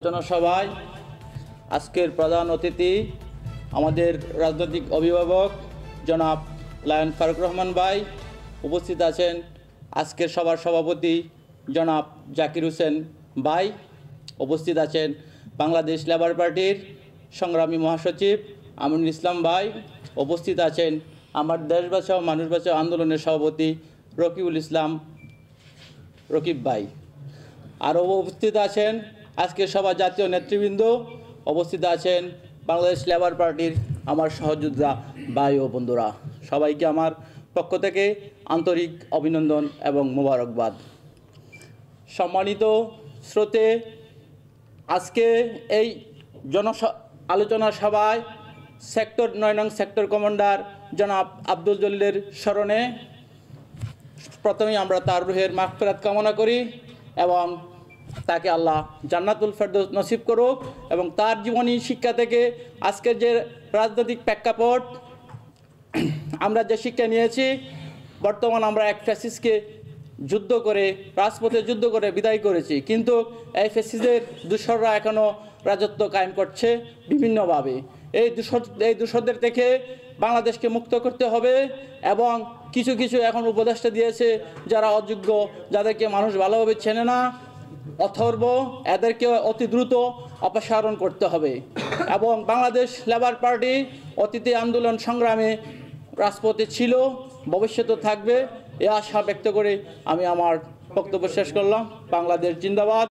জনসভায় আজকের প্রধান অতিথি আমাদের রাজনৈতিক অভিভাবক জনাব লায়ন ফারুক রহমান ভাই উপস্থিত আছেন। আজকের সভার সভাপতি জনাব জাকির হোসেন ভাই উপস্থিত আছেন। বাংলাদেশ লেবার পার্টির সংগ্রামী মহাসচিব আমিনুল ইসলাম ভাই উপস্থিত আছেন। আমার দেশ বাঁচাও মানুষ বাঁচাও আন্দোলনের সভাপতি রকিবুল ইসলাম রকিব ভাই আরও উপস্থিত আছেন। আজকের সভা জাতীয় নেতৃবৃন্দ উপস্থিত আছেন। বাংলাদেশ লেবার পার্টির আমার সহযোদ্ধা ভাই ও বন্ধুরা, সবাইকে আমার পক্ষ থেকে আন্তরিক অভিনন্দন এবং মোবারকবাদ। সম্মানিত শ্রোতে, আজকে এই আলোচনা সভায় সেক্টর ৯ নং সেক্টর কমান্ডার জনাব আব্দুল জলিলের স্মরণে প্রথমেই আমরা তার রুহের মাগফিরাত কামনা করি এবং তাকে আল্লাহ জান্নাতুল ফেরদৌস নসিব করুক। এবং তার জীবনী শিক্ষা থেকে আজকের যে রাজনৈতিক প্রেক্ষাপট আমরা যে শিক্ষা নিয়েছি, বর্তমান আমরা এক ফ্যাসিস্টকে যুদ্ধ করে রাজপথে যুদ্ধ করে বিদায় করেছি, কিন্তু এই ফ্যাসিস্টের দূষররা এখনও রাজত্ব কায়েম করছে বিভিন্নভাবে। এই দূষরদের থেকে বাংলাদেশকে মুক্ত করতে হবে এবং কিছু কিছু এখন উপদেষ্টা দিয়েছে যারা অযোগ্য, যাদেরকে মানুষ ভালোভাবে চেনে না, অথর্ব, এদেরকে অতি দ্রুত অপসারণ করতে হবে। এবং বাংলাদেশ লেবার পার্টি অতীতে আন্দোলন সংগ্রামে রাজপথে ছিল, ভবিষ্যতে থাকবে, এ আশা ব্যক্ত করে আমি আমার বক্তব্য শেষ করলাম। বাংলাদেশ জিন্দাবাদ।